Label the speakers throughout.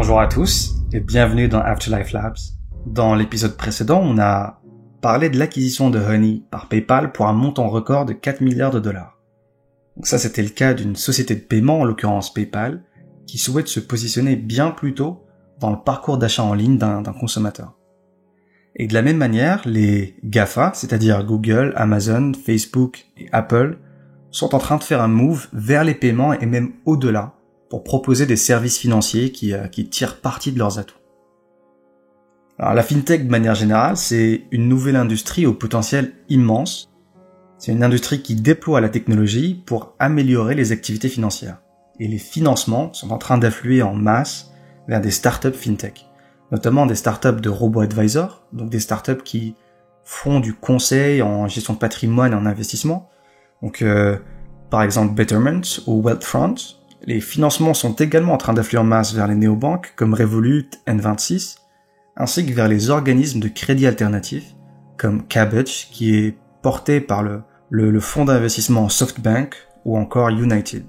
Speaker 1: Bonjour à tous et bienvenue dans Afterlife Labs. Dans l'épisode précédent, on a parlé de l'acquisition de Honey par PayPal pour un montant record de 4 milliards de dollars. Donc ça, c'était le cas d'une société de paiement, en l'occurrence PayPal, qui souhaite se positionner bien plus tôt dans le parcours d'achat en ligne d'un consommateur. Et de la même manière, les GAFA, c'est-à-dire Google, Amazon, Facebook et Apple, sont en train de faire un move vers les paiements et même au-delà pour proposer des services financiers qui tirent parti de leurs atouts. Alors la fintech de manière générale, c'est une nouvelle industrie au potentiel immense. C'est une industrie qui déploie la technologie pour améliorer les activités financières. Et les financements sont en train d'affluer en masse vers des startups fintech, notamment des startups de robo-advisors, donc des startups qui font du conseil en gestion de patrimoine et en investissement. Donc par exemple Betterment ou Wealthfront. Les financements sont également en train d'affluer en masse vers les néobanques comme Revolut, N26, ainsi que vers les organismes de crédit alternatifs comme Kabbage, qui est porté par le fonds d'investissement SoftBank ou encore United.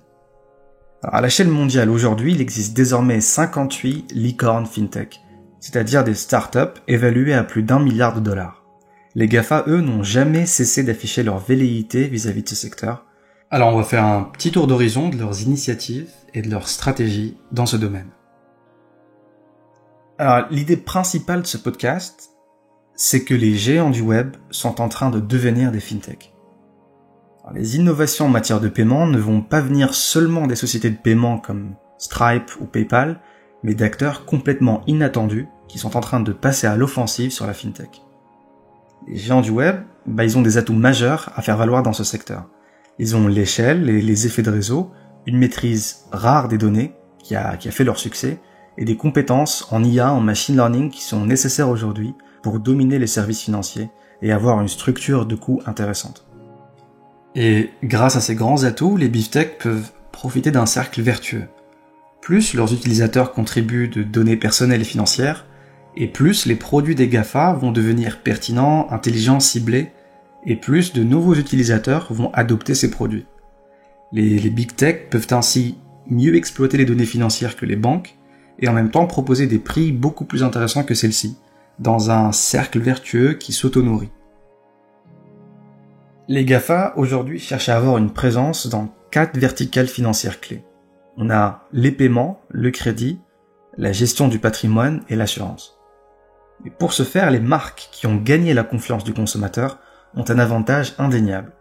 Speaker 1: Alors, à l'échelle mondiale aujourd'hui, il existe désormais 58 licornes fintech, c'est-à-dire des startups évaluées à plus d'1 milliard de dollars. Les GAFA, eux, n'ont jamais cessé d'afficher leur velléité vis-à-vis de ce secteur. Alors on va faire un petit tour d'horizon de leurs initiatives et de leurs stratégies dans ce domaine. Alors l'idée principale de ce podcast, c'est que les géants du web sont en train de devenir des fintechs. Alors, les innovations en matière de paiement ne vont pas venir seulement des sociétés de paiement comme Stripe ou PayPal, mais d'acteurs complètement inattendus qui sont en train de passer à l'offensive sur la fintech. Les géants du web, ils ont des atouts majeurs à faire valoir dans ce secteur. Ils ont l'échelle et les effets de réseau, une maîtrise rare des données qui a fait leur succès, et des compétences en IA, en machine learning qui sont nécessaires aujourd'hui pour dominer les services financiers et avoir une structure de coûts intéressante. Et grâce à ces grands atouts, les beefsteaks peuvent profiter d'un cercle vertueux. Plus leurs utilisateurs contribuent de données personnelles et financières, et plus les produits des GAFA vont devenir pertinents, intelligents, ciblés, et plus de nouveaux utilisateurs vont adopter ces produits. Les big tech peuvent ainsi mieux exploiter les données financières que les banques et en même temps proposer des prix beaucoup plus intéressants que celles-ci, dans un cercle vertueux qui s'auto-nourrit. Les GAFA aujourd'hui cherchent à avoir une présence dans 4 verticales financières clés. On a les paiements, le crédit, la gestion du patrimoine et l'assurance. Et pour ce faire, les marques qui ont gagné la confiance du consommateur ont un avantage indéniable.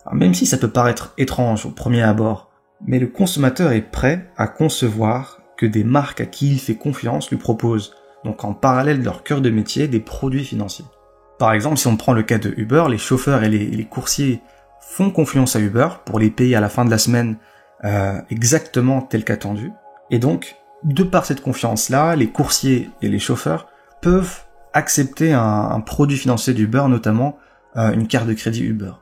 Speaker 1: Alors même si ça peut paraître étrange au premier abord, mais le consommateur est prêt à concevoir que des marques à qui il fait confiance lui proposent, donc en parallèle de leur cœur de métier, des produits financiers. Par exemple, si on prend le cas de Uber, les chauffeurs et les coursiers font confiance à Uber pour les payer à la fin de la semaine exactement tel qu'attendu. Et donc, de par cette confiance-là, les coursiers et les chauffeurs peuvent accepter un produit financier d'Uber, notamment une carte de crédit Uber.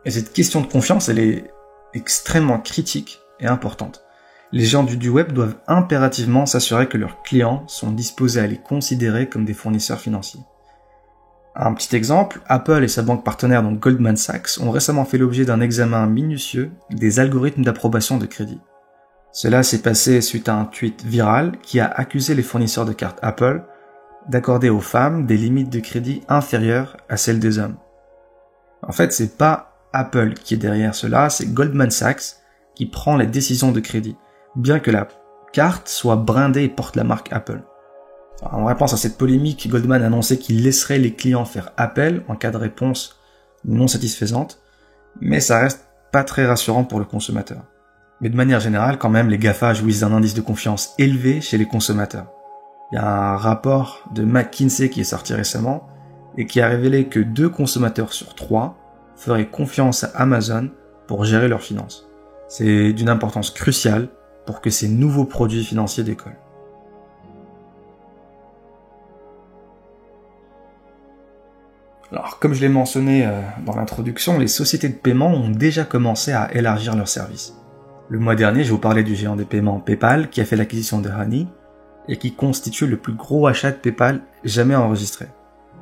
Speaker 1: Et cette question de confiance, elle est extrêmement critique et importante. Les gens du web doivent impérativement s'assurer que leurs clients sont disposés à les considérer comme des fournisseurs financiers. Un petit exemple, Apple et sa banque partenaire, donc Goldman Sachs, ont récemment fait l'objet d'un examen minutieux des algorithmes d'approbation de crédit. Cela s'est passé suite à un tweet viral qui a accusé les fournisseurs de cartes Apple d'accorder aux femmes des limites de crédit inférieures à celles des hommes. En fait, c'est pas Apple qui est derrière cela, c'est Goldman Sachs qui prend les décisions de crédit, bien que la carte soit brindée et porte la marque Apple. Alors, en réponse à cette polémique, Goldman a annoncé qu'il laisserait les clients faire appel en cas de réponse non satisfaisante, mais ça reste pas très rassurant pour le consommateur. Mais de manière générale, quand même, les GAFA jouissent d'un indice de confiance élevé chez les consommateurs. Il y a un rapport de McKinsey qui est sorti récemment et qui a révélé que 2 consommateurs sur 3 feraient confiance à Amazon pour gérer leurs finances. C'est d'une importance cruciale pour que ces nouveaux produits financiers décollent. Alors, comme je l'ai mentionné dans l'introduction, les sociétés de paiement ont déjà commencé à élargir leurs services. Le mois dernier, je vous parlais du géant des paiements PayPal qui a fait l'acquisition de Honey et qui constitue le plus gros achat de PayPal jamais enregistré.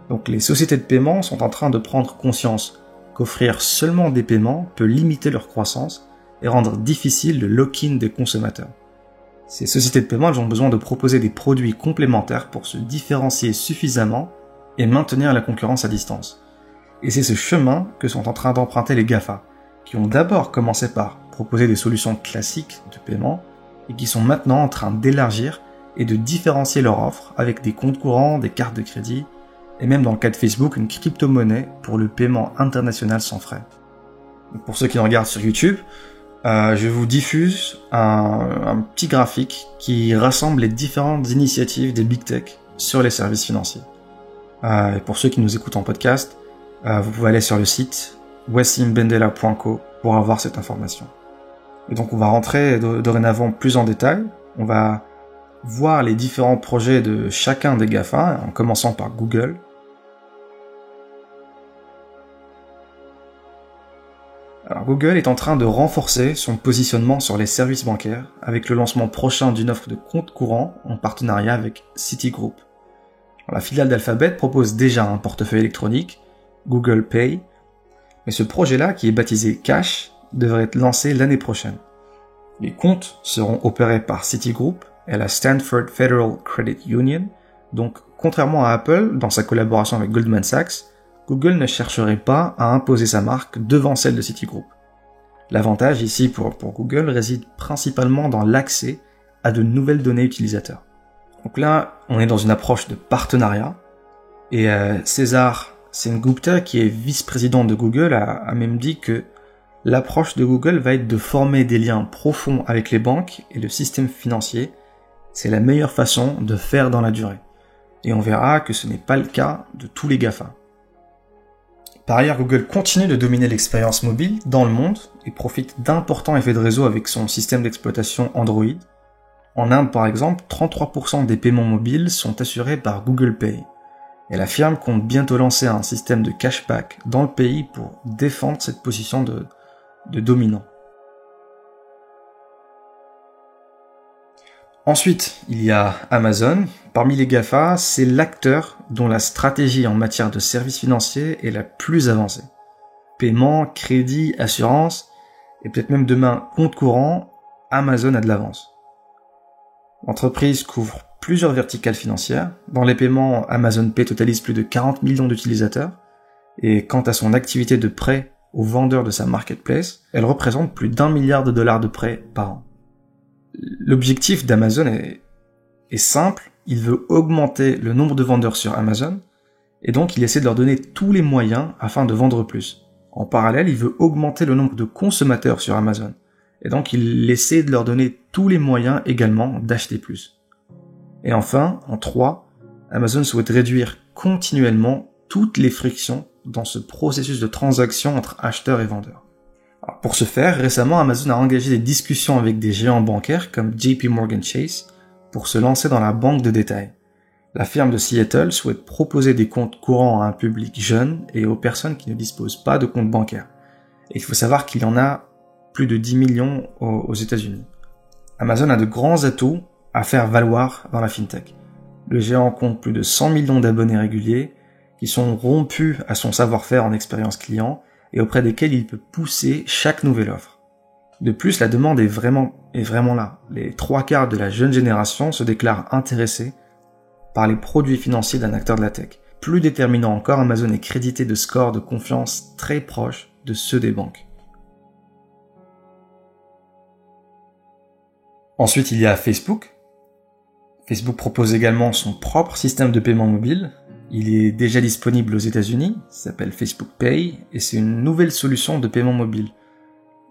Speaker 1: Donc les sociétés de paiement sont en train de prendre conscience qu'offrir seulement des paiements peut limiter leur croissance et rendre difficile le lock-in des consommateurs. Ces sociétés de paiement, elles ont besoin de proposer des produits complémentaires pour se différencier suffisamment et maintenir la concurrence à distance. Et c'est ce chemin que sont en train d'emprunter les GAFA, qui ont d'abord commencé par proposer des solutions classiques de paiement et qui sont maintenant en train d'élargir et de différencier leur offre avec des comptes courants, des cartes de crédit et même dans le cas de Facebook, une crypto-monnaie pour le paiement international sans frais. Pour ceux qui nous regardent sur YouTube, je vous diffuse un petit graphique qui rassemble les différentes initiatives des Big Tech sur les services financiers. Et pour ceux qui nous écoutent en podcast, vous pouvez aller sur le site wassimbendela.co pour avoir cette information. Et donc on va rentrer dorénavant plus en détail. On va voir les différents projets de chacun des GAFA, en commençant par Google. Alors Google est en train de renforcer son positionnement sur les services bancaires avec le lancement prochain d'une offre de compte courant en partenariat avec Citigroup. Alors, la filiale d'Alphabet propose déjà un portefeuille électronique, Google Pay, mais ce projet-là, qui est baptisé Cash, devrait être lancé l'année prochaine. Les comptes seront opérés par Citigroup et la Stanford Federal Credit Union, donc contrairement à Apple, dans sa collaboration avec Goldman Sachs, Google ne chercherait pas à imposer sa marque devant celle de Citigroup. L'avantage ici pour Google réside principalement dans l'accès à de nouvelles données utilisateurs. Donc là, on est dans une approche de partenariat, et César Sengupta, qui est vice-président de Google, a même dit que l'approche de Google va être de former des liens profonds avec les banques et le système financier. C'est la meilleure façon de faire dans la durée. Et on verra que ce n'est pas le cas de tous les GAFA. Par ailleurs, Google continue de dominer l'expérience mobile dans le monde et profite d'importants effets de réseau avec son système d'exploitation Android. En Inde, par exemple, 33% des paiements mobiles sont assurés par Google Pay. Et la firme compte bientôt lancer un système de cashback dans le pays pour défendre cette position de dominant. Ensuite, il y a Amazon. Parmi les GAFA, c'est l'acteur dont la stratégie en matière de services financiers est la plus avancée. Paiement, crédit, assurance, et peut-être même demain compte courant, Amazon a de l'avance. L'entreprise couvre plusieurs verticales financières. Dans les paiements, Amazon Pay totalise plus de 40 millions d'utilisateurs, et quant à son activité de prêt aux vendeurs de sa marketplace, elle représente plus d'$1 milliard de prêts par an. L'objectif d'Amazon est simple, il veut augmenter le nombre de vendeurs sur Amazon, et donc il essaie de leur donner tous les moyens afin de vendre plus. En parallèle, il veut augmenter le nombre de consommateurs sur Amazon, et donc il essaie de leur donner tous les moyens également d'acheter plus. Et enfin, en 3, Amazon souhaite réduire continuellement toutes les frictions dans ce processus de transaction entre acheteurs et vendeurs. Alors pour ce faire, récemment, Amazon a engagé des discussions avec des géants bancaires comme JP Morgan Chase pour se lancer dans la banque de détail. La firme de Seattle souhaite proposer des comptes courants à un public jeune et aux personnes qui ne disposent pas de compte bancaire. Et il faut savoir qu'il y en a plus de 10 millions aux États-Unis. Amazon a de grands atouts à faire valoir dans la fintech. Le géant compte plus de 100 millions d'abonnés réguliers qui sont rompus à son savoir-faire en expérience client et auprès desquels il peut pousser chaque nouvelle offre. De plus, la demande est vraiment là. Les 3/4 de la jeune génération se déclarent intéressés par les produits financiers d'un acteur de la tech. Plus déterminant encore, Amazon est crédité de scores de confiance très proches de ceux des banques. Ensuite, il y a Facebook. Facebook propose également son propre système de paiement mobile. Il est déjà disponible aux États-Unis, il s'appelle Facebook Pay, et c'est une nouvelle solution de paiement mobile.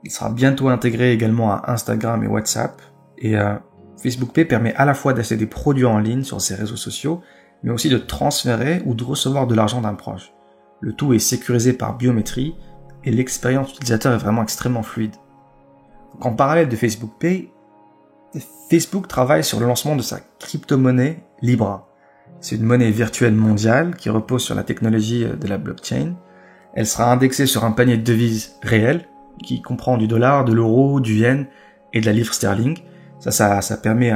Speaker 1: Il sera bientôt intégré également à Instagram et WhatsApp, et Facebook Pay permet à la fois d'acheter des produits en ligne sur ses réseaux sociaux, mais aussi de transférer ou de recevoir de l'argent d'un proche. Le tout est sécurisé par biométrie, et l'expérience utilisateur est vraiment extrêmement fluide. Donc, en parallèle de Facebook Pay, Facebook travaille sur le lancement de sa crypto-monnaie Libra. C'est une monnaie virtuelle mondiale qui repose sur la technologie de la blockchain. Elle sera indexée sur un panier de devises réel qui comprend du dollar, de l'euro, du yen et de la livre sterling. Ça permet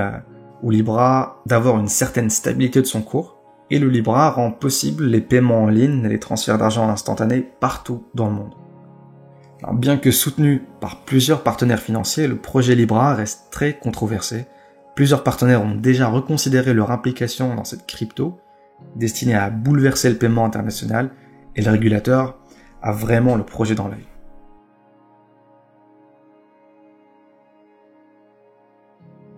Speaker 1: au Libra d'avoir une certaine stabilité de son cours. Et le Libra rend possible les paiements en ligne et les transferts d'argent instantanés partout dans le monde. Alors, bien que soutenu par plusieurs partenaires financiers, le projet Libra reste très controversé Plusieurs partenaires ont déjà reconsidéré leur implication dans cette crypto, destinée à bouleverser le paiement international, et le régulateur a vraiment le projet dans l'œil.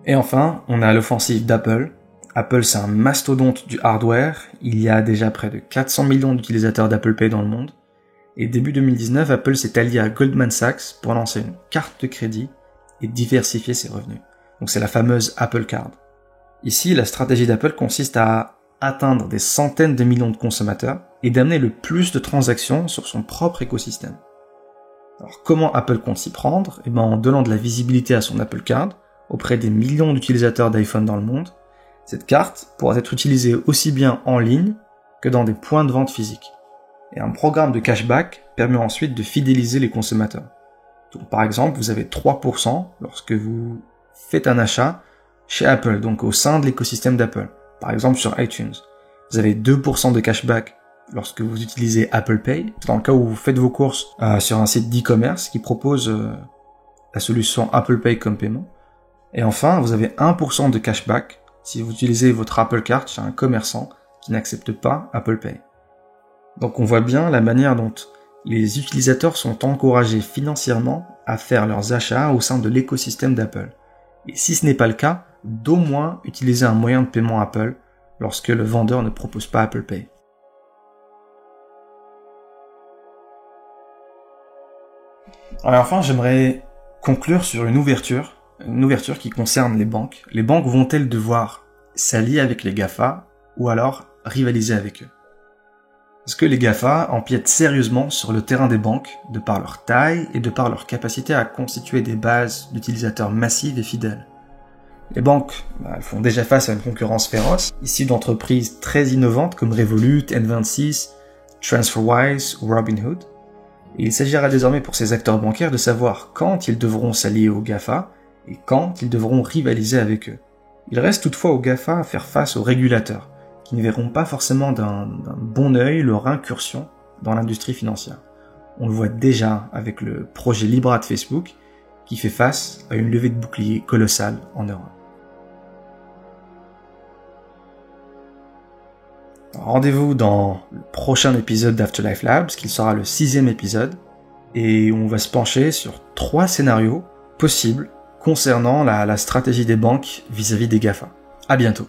Speaker 1: Et enfin, on a l'offensive d'Apple. Apple, c'est un mastodonte du hardware. Il y a déjà près de 400 millions d'utilisateurs d'Apple Pay dans le monde. Et début 2019, Apple s'est allié à Goldman Sachs pour lancer une carte de crédit et diversifier ses revenus. Donc c'est la fameuse Apple Card. Ici, la stratégie d'Apple consiste à atteindre des centaines de millions de consommateurs et d'amener le plus de transactions sur son propre écosystème. Alors comment Apple compte s'y prendre ? En donnant de la visibilité à son Apple Card auprès des millions d'utilisateurs d'iPhone dans le monde. Cette carte pourra être utilisée aussi bien en ligne que dans des points de vente physiques. Et un programme de cashback permet ensuite de fidéliser les consommateurs. Donc par exemple, vous avez 3% lorsque vous faites un achat chez Apple, donc au sein de l'écosystème d'Apple. Par exemple sur iTunes. Vous avez 2% de cashback lorsque vous utilisez Apple Pay, dans le cas où vous faites vos courses sur un site d'e-commerce qui propose la solution Apple Pay comme paiement. Et enfin, vous avez 1% de cashback si vous utilisez votre Apple Card chez un commerçant qui n'accepte pas Apple Pay. Donc on voit bien la manière dont les utilisateurs sont encouragés financièrement à faire leurs achats au sein de l'écosystème d'Apple. Et si ce n'est pas le cas, d'au moins utiliser un moyen de paiement Apple lorsque le vendeur ne propose pas Apple Pay. Alors enfin, j'aimerais conclure sur une ouverture qui concerne les banques. Les banques vont-elles devoir s'allier avec les GAFA ou alors rivaliser avec eux ? Est-ce que les GAFA empiètent sérieusement sur le terrain des banques de par leur taille et de par leur capacité à constituer des bases d'utilisateurs massives et fidèles ? Les banques elles font déjà face à une concurrence féroce, issue d'entreprises très innovantes comme Revolut, N26, TransferWise ou Robinhood. Et il s'agira désormais pour ces acteurs bancaires de savoir quand ils devront s'allier aux GAFA et quand ils devront rivaliser avec eux. Il reste toutefois aux GAFA à faire face aux régulateurs, qui ne verront pas forcément d'un bon œil leur incursion dans l'industrie financière. On le voit déjà avec le projet Libra de Facebook, qui fait face à une levée de bouclier colossale en Europe. Rendez-vous dans le prochain épisode d'Afterlife Labs, qui sera le 6e épisode, et on va se pencher sur 3 scénarios possibles concernant la stratégie des banques vis-à-vis des GAFA. À bientôt.